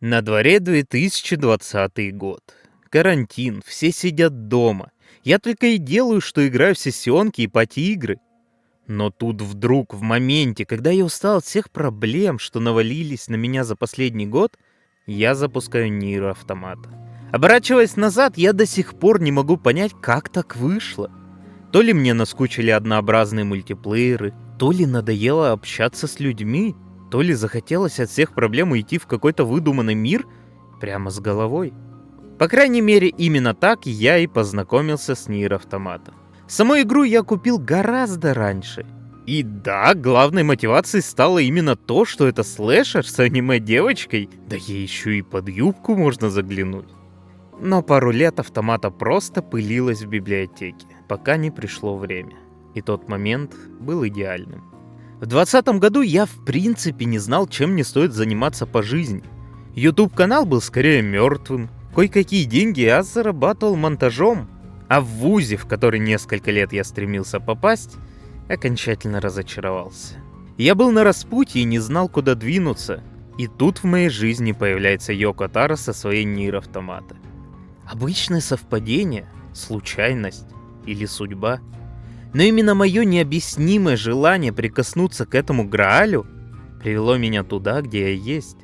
На дворе 2020 год. Карантин, все сидят дома. Я только и делаю, что играю в сессионки и пати-игры. Но тут вдруг, в моменте, когда я устал от всех проблем, что навалились на меня за последний год, я запускаю Нир Автомата. Оборачиваясь назад, я до сих пор не могу понять, как так вышло. То ли мне наскучили однообразные мультиплееры, то ли надоело общаться с людьми, то ли захотелось от всех проблем уйти в какой-то выдуманный мир прямо с головой. По крайней мере, именно так я и познакомился с Нир Автомата. Саму игру я купил гораздо раньше. И да, главной мотивацией стало именно то, что это слэшер с аниме-девочкой, да ей еще и под юбку можно заглянуть. Но пару лет Автомата просто пылилась в библиотеке, пока не пришло время. И тот момент был идеальным. В 2020 году я в принципе не знал, чем мне стоит заниматься по жизни. YouTube-канал был скорее мертвым, кое-какие деньги я зарабатывал монтажом, а в вузе, в который несколько лет я стремился попасть, окончательно разочаровался. Я был на распутье и не знал, куда двинуться, и тут в моей жизни появляется Йоко Таро со своей Нир Автомата. Обычное совпадение, случайность или судьба? Но именно мое необъяснимое желание прикоснуться к этому Граалю привело меня туда, где я есть.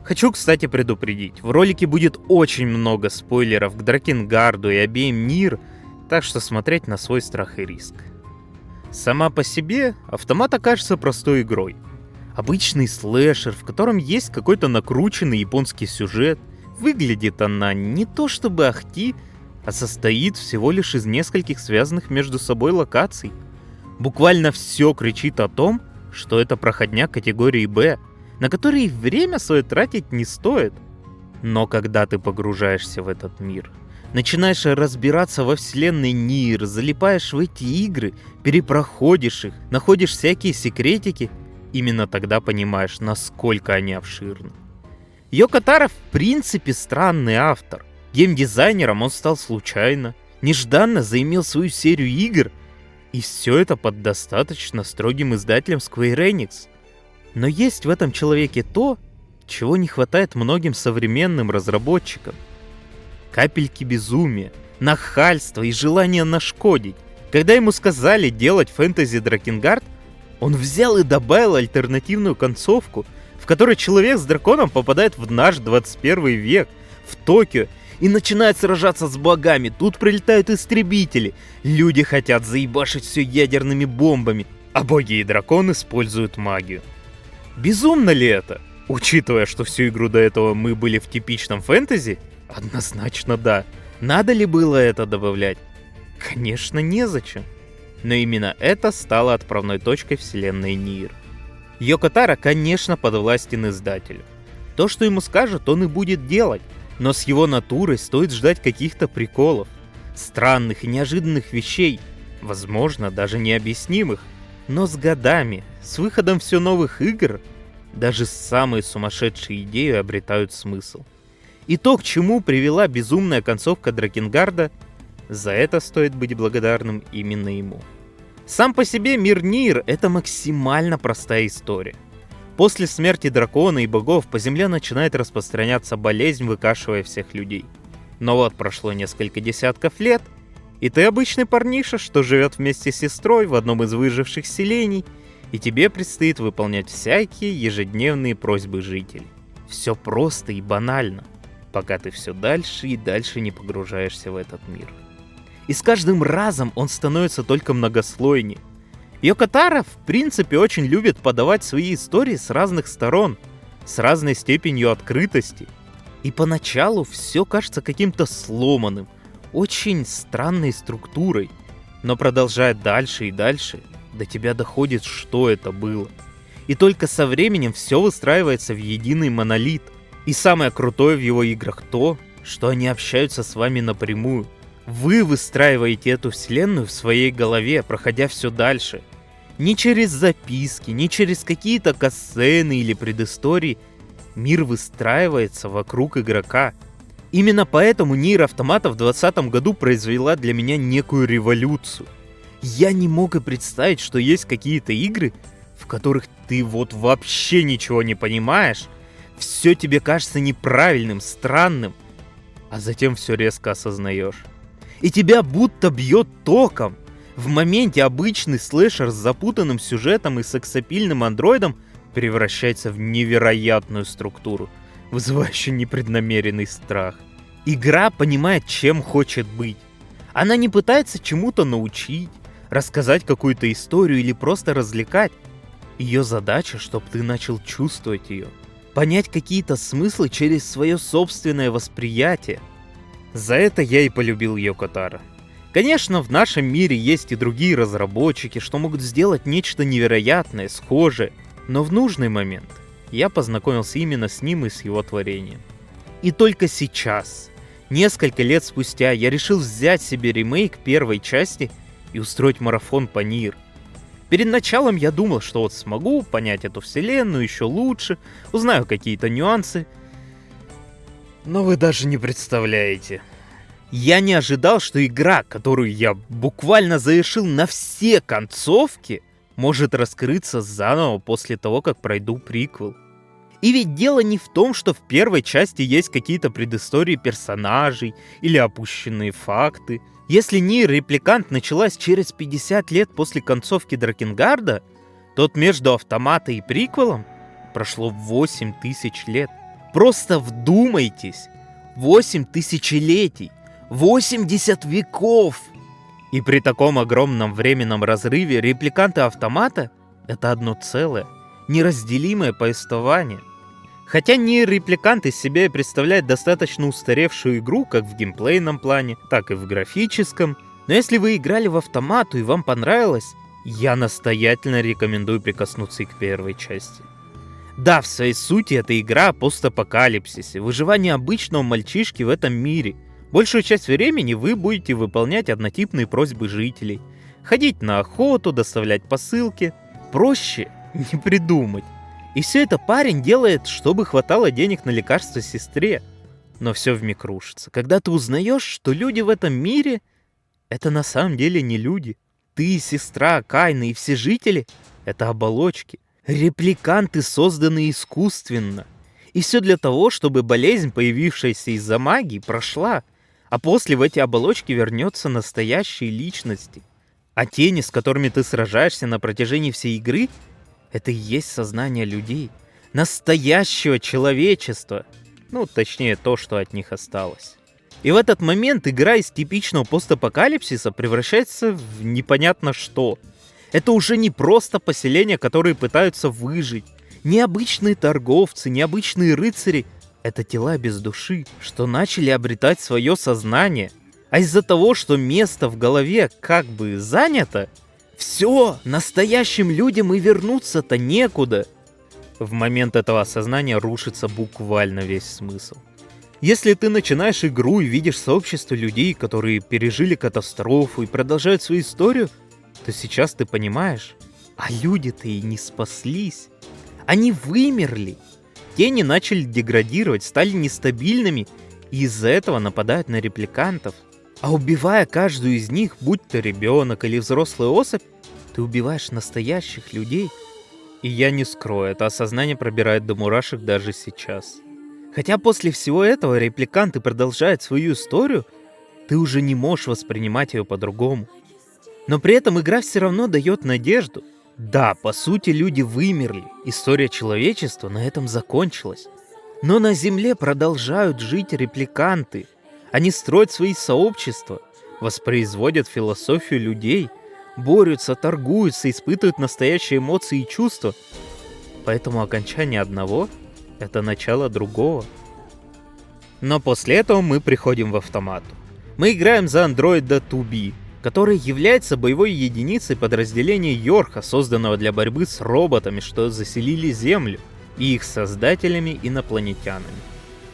Хочу, кстати, предупредить, в ролике будет очень много спойлеров к Дракенгарду и обеим Нир, так что смотреть на свой страх и риск. Сама по себе Автомата кажется простой игрой. Обычный слэшер, в котором есть какой-то накрученный японский сюжет. Выглядит она не то чтобы ахти, а состоит всего лишь из нескольких связанных между собой локаций. Буквально все кричит о том, что это проходняк категории Б, на который время свое тратить не стоит. Но когда ты погружаешься в этот мир, начинаешь разбираться во вселенной Нир, залипаешь в эти игры, перепроходишь их, находишь всякие секретики, именно тогда понимаешь, насколько они обширны. Йоко Таро в принципе странный автор. Геймдизайнером он стал случайно, нежданно заимел свою серию игр, и все это под достаточно строгим издателем Square Enix. Но есть в этом человеке то, чего не хватает многим современным разработчикам. Капельки безумия, нахальства и желания нашкодить. Когда ему сказали делать фэнтези Дракенгард, он взял и добавил альтернативную концовку, в которой человек с драконом попадает в наш 21 век, в Токио, и начинает сражаться с богами. Тут прилетают истребители. Люди хотят заебашить все ядерными бомбами, а боги и дракон используют магию. Безумно ли это? Учитывая, что всю игру до этого мы были в типичном фэнтези? Однозначно да. Надо ли было это добавлять? Конечно, незачем. Но именно это стало отправной точкой вселенной Нир. Йоко Таро, конечно, подвластен издателю. То, что ему скажут, он и будет делать. Но с его натурой стоит ждать каких-то приколов, странных и неожиданных вещей, возможно, даже необъяснимых. Но с годами, с выходом все новых игр, даже самые сумасшедшие идеи обретают смысл. И то, к чему привела безумная концовка Дракенгарда, за это стоит быть благодарным именно ему. Сам по себе мир Нир — это максимально простая история. После смерти дракона и богов по земле начинает распространяться болезнь, выкашивая всех людей. Но вот прошло несколько десятков лет, и ты обычный парниша, что живет вместе с сестрой в одном из выживших селений, и тебе предстоит выполнять всякие ежедневные просьбы жителей. Все просто и банально, пока ты все дальше и дальше не погружаешься в этот мир. И с каждым разом он становится только многослойнее. Йоко Таро, в принципе, очень любит подавать свои истории с разных сторон, с разной степенью открытости. И поначалу все кажется каким-то сломанным, очень странной структурой. Но продолжая дальше и дальше, до тебя доходит, что это было. И только со временем все выстраивается в единый монолит. И самое крутое в его играх то, что они общаются с вами напрямую. Вы выстраиваете эту вселенную в своей голове, проходя все дальше. Не через записки, не через какие-то катсцены или предыстории. Мир выстраивается вокруг игрока. Именно поэтому Нир Автомата в 2020 году произвела для меня некую революцию. Я не мог и представить, что есть какие-то игры, в которых ты вот вообще ничего не понимаешь, Все тебе кажется неправильным, странным, а затем все резко осознаешь. И тебя будто бьет током. В моменте обычный слэшер с запутанным сюжетом и сексапильным андроидом превращается в невероятную структуру, вызывающую непреднамеренный страх. Игра понимает, чем хочет быть. Она не пытается чему-то научить, рассказать какую-то историю или просто развлекать. Ее задача, чтобы ты начал чувствовать ее, понять какие-то смыслы через свое собственное восприятие. За это я и полюбил Йоко Таро. Конечно, в нашем мире есть и другие разработчики, что могут сделать нечто невероятное, схожее, но в нужный момент я познакомился именно с ним и с его творением. И только сейчас, несколько лет спустя, я решил взять себе ремейк первой части и устроить марафон по Нир. Перед началом я думал, что вот смогу понять эту вселенную еще лучше, узнаю какие-то нюансы. Но вы даже не представляете. Я не ожидал, что игра, которую я буквально завершил на все концовки, может раскрыться заново после того, как пройду приквел. И ведь дело не в том, что в первой части есть какие-то предыстории персонажей или опущенные факты. Если Нир Репликант началась через 50 лет после концовки Дракенгарда, то между Автомата и приквелом прошло 8000 лет. Просто вдумайтесь, 8 тысячелетий, 80 веков! И при таком огромном временном разрыве Репликанты Автомата — это одно целое, неразделимое повествование. Хотя Нир Репликант из себя и представляет достаточно устаревшую игру как в геймплейном плане, так и в графическом, но если вы играли в Автомату и вам понравилось, я настоятельно рекомендую прикоснуться и к первой части. Да, в своей сути это игра о постапокалипсисе, выживании обычного мальчишки в этом мире. Большую часть времени вы будете выполнять однотипные просьбы жителей, ходить на охоту, доставлять посылки. Проще не придумать. И все это парень делает, чтобы хватало денег на лекарства сестре. Но все вмиг рушится, когда ты узнаешь, что люди в этом мире — это на самом деле не люди. Ты, сестра, Кайна и все жители — это оболочки. Репликанты созданы искусственно. И все для того, чтобы болезнь, появившаяся из-за магии, прошла, а после в эти оболочки вернется настоящие личности. А тени, с которыми ты сражаешься на протяжении всей игры, это и есть сознание людей, настоящего человечества. Ну, точнее, то, что от них осталось. И в этот момент игра из типичного постапокалипсиса превращается в непонятно что. Это уже не просто поселения, которые пытаются выжить. Необычные торговцы, необычные рыцари — это тела без души, что начали обретать свое сознание. А из-за того, что место в голове как бы занято, все, настоящим людям и вернуться-то некуда. В момент этого осознания рушится буквально весь смысл. Если ты начинаешь игру и видишь сообщество людей, которые пережили катастрофу и продолжают свою историю, то сейчас ты понимаешь, а люди-то и не спаслись. Они вымерли. Тени начали деградировать, стали нестабильными, и из-за этого нападают на репликантов. А убивая каждую из них, будь то ребенок или взрослая особь, ты убиваешь настоящих людей. И я не скрою, это осознание пробирает до мурашек даже сейчас. Хотя после всего этого репликанты продолжают свою историю, ты уже не можешь воспринимать ее по-другому. Но при этом игра все равно дает надежду. Да, по сути люди вымерли, история человечества на этом закончилась. Но на Земле продолжают жить репликанты. Они строят свои сообщества, воспроизводят философию людей, борются, торгуются, испытывают настоящие эмоции и чувства. Поэтому окончание одного — это начало другого. Но после этого мы приходим в Автомату. Мы играем за андроида 2B, который является боевой единицей подразделения Йорха, созданного для борьбы с роботами, что заселили Землю, и их создателями инопланетянами.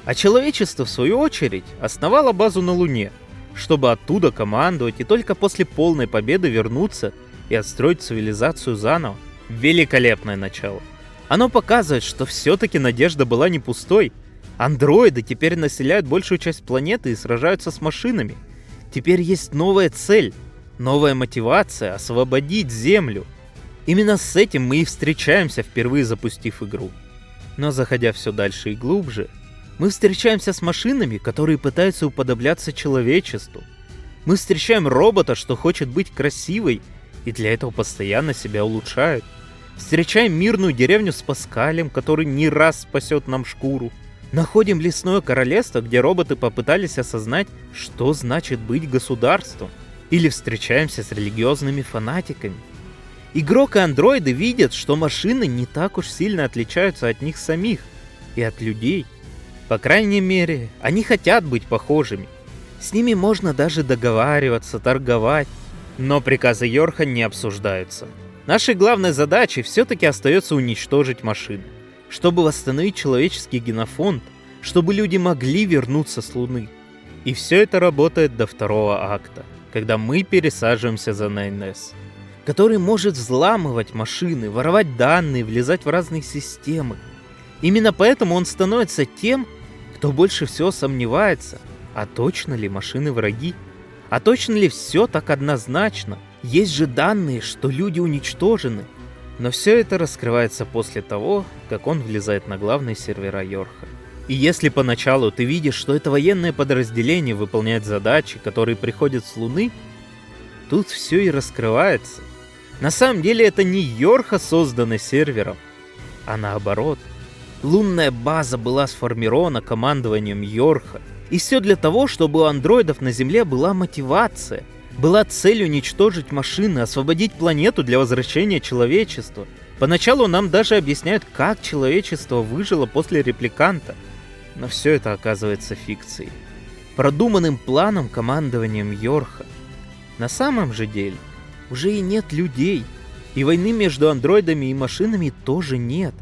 А человечество, в свою очередь, основало базу на Луне, чтобы оттуда командовать и только после полной победы вернуться и отстроить цивилизацию заново. Великолепное начало. Оно показывает, что все-таки надежда была не пустой. Андроиды теперь населяют большую часть планеты и сражаются с машинами. Теперь есть новая цель, новая мотивация — освободить Землю. Именно с этим мы и встречаемся, впервые запустив игру. Но заходя все дальше и глубже, мы встречаемся с машинами, которые пытаются уподобляться человечеству. Мы встречаем робота, что хочет быть красивой, и для этого постоянно себя улучшает. Встречаем мирную деревню с Паскалем, который не раз спасет нам шкуру. Находим лесное королевство, где роботы попытались осознать, что значит быть государством. Или встречаемся с религиозными фанатиками. Игрок и андроиды видят, что машины не так уж сильно отличаются от них самих и от людей. По крайней мере, они хотят быть похожими. С ними можно даже договариваться, торговать. Но приказы Йорха не обсуждаются. Нашей главной задачей все-таки остается уничтожить машины, чтобы восстановить человеческий генофонд, чтобы люди могли вернуться с Луны. И все это работает до второго акта, когда мы пересаживаемся за Найнес, который может взламывать машины, воровать данные, влезать в разные системы. Именно поэтому он становится тем, кто больше всего сомневается, а точно ли машины враги? А точно ли все так однозначно? Есть же данные, что люди уничтожены. Но все это раскрывается после того, как он влезает на главные сервера Йорха. И если поначалу ты видишь, что это военное подразделение выполняет задачи, которые приходят с Луны, тут все и раскрывается. На самом деле это не Йорха созданы сервером, а наоборот. Лунная база была сформирована командованием Йорха. И все для того, чтобы у андроидов на Земле была мотивация. Была цель уничтожить машины, освободить планету для возвращения человечества. Поначалу нам даже объясняют, как человечество выжило после репликанта. Но все это оказывается фикцией. Продуманным планом командованием Йорха. На самом же деле уже и нет людей. И войны между андроидами и машинами тоже нет.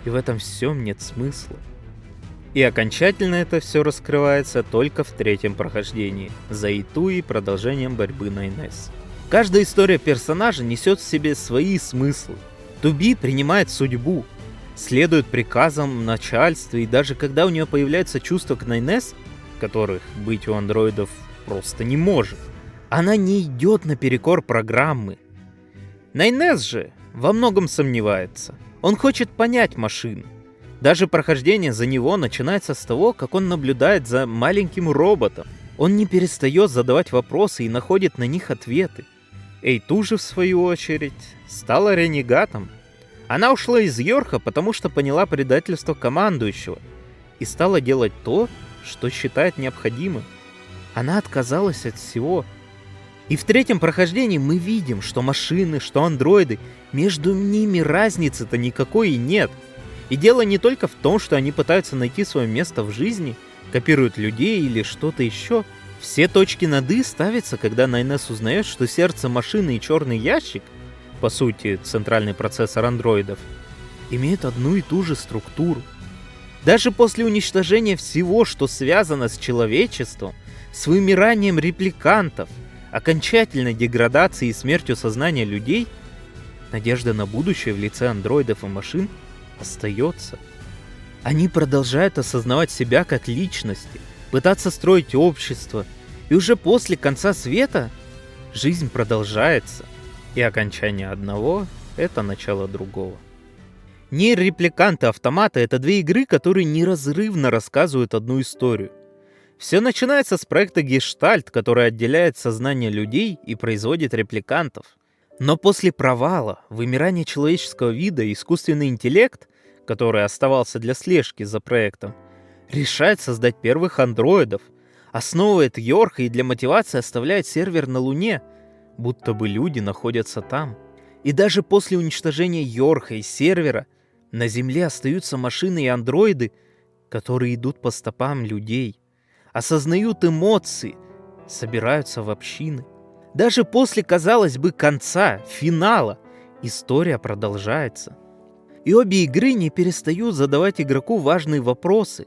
И в этом всем нет смысла. И окончательно это все раскрывается только в третьем прохождении, за Итуи продолжением борьбы Найнес. Каждая история персонажа несет в себе свои смыслы. Туби принимает судьбу, следует приказам начальства, и даже когда у нее появляется чувство к Найнес, которых быть у андроидов просто не может, она не идет наперекор программы. Найнес же во многом сомневается. Он хочет понять машину. Даже прохождение за него начинается с того, как он наблюдает за маленьким роботом. Он не перестает задавать вопросы и находит на них ответы. Эйту же, в свою очередь, стала ренегатом. Она ушла из Йорха, потому что поняла предательство командующего и стала делать то, что считает необходимым. Она отказалась от всего. И в третьем прохождении мы видим, что машины, что андроиды, между ними разницы-то никакой и нет. И дело не только в том, что они пытаются найти свое место в жизни, копируют людей или что-то еще. Все точки над «и» ставятся, когда Найнес узнает, что сердце машины и черный ящик, по сути, центральный процессор андроидов, имеют одну и ту же структуру. Даже после уничтожения всего, что связано с человечеством, с вымиранием репликантов, окончательной деградацией и смертью сознания людей, надежда на будущее в лице андроидов и машин остается. Они продолжают осознавать себя как личности, пытаться строить общество, и уже после конца света жизнь продолжается, и окончание одного — это начало другого. Нейр, Репликант и Автомата — это две игры, которые неразрывно рассказывают одну историю. Все начинается с проекта Гештальт, который отделяет сознание людей и производит репликантов. Но после провала, вымирания человеческого вида, искусственный интеллект, который оставался для слежки за проектом, решает создать первых андроидов, основывает Йорха и для мотивации оставляет сервер на Луне, будто бы люди находятся там. И даже после уничтожения Йорха и сервера на Земле остаются машины и андроиды, которые идут по стопам людей, осознают эмоции, собираются в общины. Даже после, казалось бы, конца, финала, история продолжается. И обе игры не перестают задавать игроку важные вопросы.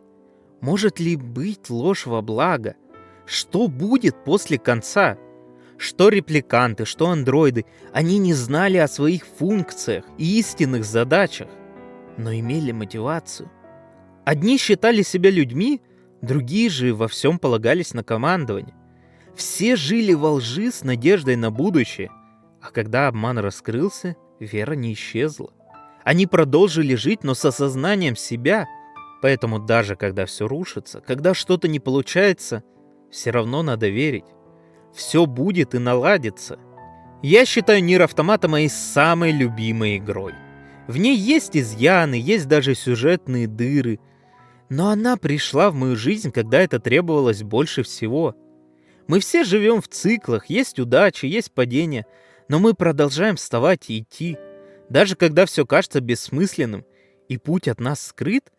Может ли быть ложь во благо? Что будет после конца? Что репликанты, что андроиды, они не знали о своих функциях и истинных задачах, но имели мотивацию. Одни считали себя людьми, другие же во всем полагались на командование. Все жили во лжи с надеждой на будущее, а когда обман раскрылся, вера не исчезла. Они продолжили жить, но с осознанием себя. Поэтому даже когда все рушится, когда что-то не получается, все равно надо верить. Все будет и наладится. Я считаю Нир Автомата моей самой любимой игрой. В ней есть изъяны, есть даже сюжетные дыры. Но она пришла в мою жизнь, когда это требовалось больше всего. Мы все живем в циклах, есть удачи, есть падения, но мы продолжаем вставать и идти. Даже когда все кажется бессмысленным и путь от нас скрыт,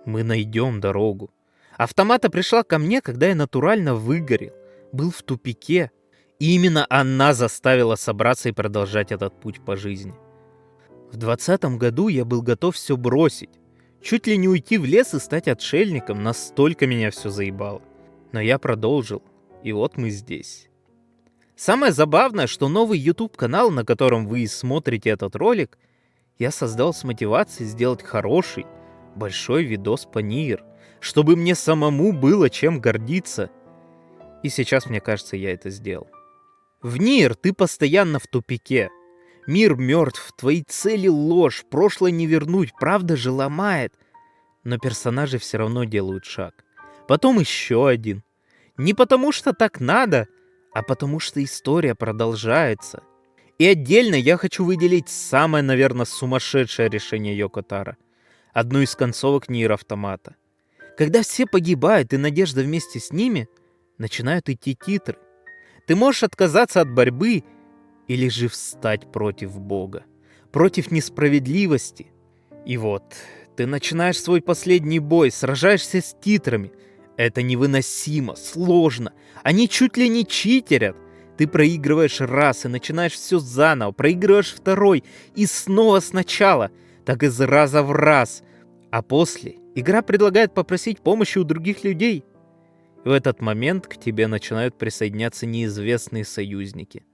мы найдем дорогу. Автомата пришла ко мне, когда я натурально выгорел, был в тупике. И именно она заставила собраться и продолжать этот путь по жизни. В 2020 году я был готов все бросить. Чуть ли не уйти в лес и стать отшельником, настолько меня все заебало. Но я продолжил, и вот мы здесь. Самое забавное, что новый YouTube-канал, на котором вы смотрите этот ролик, я создал с мотивацией сделать хороший, большой видос по Нир, чтобы мне самому было чем гордиться. И сейчас, мне кажется, я это сделал. В Нир ты постоянно в тупике. Мир мертв, твои цели ложь, прошлое не вернуть, правда же ломает. Но персонажи все равно делают шаг. Потом еще один. Не потому что так надо, а потому что история продолжается. И отдельно я хочу выделить самое, наверное, сумасшедшее решение Йоко Таро. Одну из концовок Нир Автомата. Когда все погибают и надежда вместе с ними, начинают идти титры. Ты можешь отказаться от борьбы или же встать против Бога, против несправедливости. И вот, ты начинаешь свой последний бой, сражаешься с титрами. Это невыносимо, сложно. Они чуть ли не читерят. Ты проигрываешь раз и начинаешь все заново, проигрываешь второй и снова сначала, так из раза в раз. А после игра предлагает попросить помощи у других людей. В этот момент к тебе начинают присоединяться неизвестные союзники.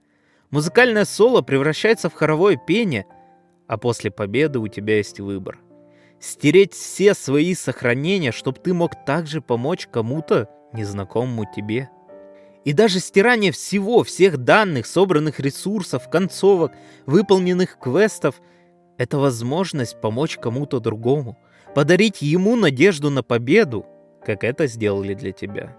Музыкальное соло превращается в хоровое пение, а после победы у тебя есть выбор. Стереть все свои сохранения, чтобы ты мог также помочь кому-то, незнакомому тебе. И даже стирание всех данных, собранных ресурсов, концовок, выполненных квестов — это возможность помочь кому-то другому, подарить ему надежду на победу, как это сделали для тебя.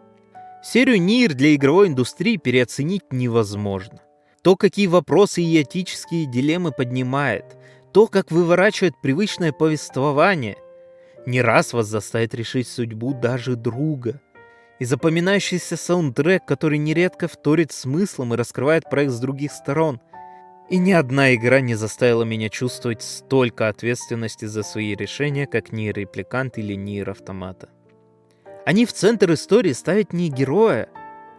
Серию Нир для игровой индустрии переоценить невозможно. То, какие вопросы и этические дилеммы поднимает, то, как выворачивает привычное повествование, не раз вас заставит решить судьбу даже друга. И запоминающийся саундтрек, который нередко вторит смыслом и раскрывает проект с других сторон. И ни одна игра не заставила меня чувствовать столько ответственности за свои решения, как Нир Репликант или Нир Автомата. Они в центр истории ставят не героя,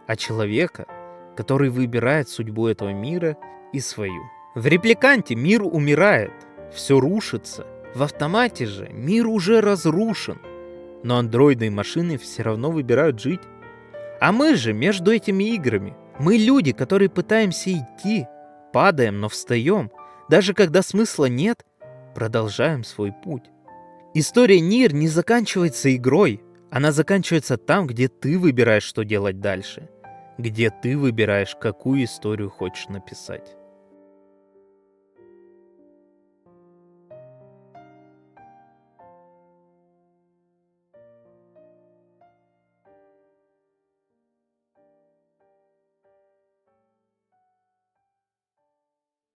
а человека, который выбирает судьбу этого мира и свою. В Репликанте мир умирает, все рушится. В Автомате же мир уже разрушен, но андроиды и машины все равно выбирают жить. А мы же между этими играми. Мы люди, которые пытаемся идти, падаем, но встаем. Даже когда смысла нет, продолжаем свой путь. История Нир не заканчивается игрой. Она заканчивается там, где ты выбираешь, что делать дальше. Где ты выбираешь, какую историю хочешь написать.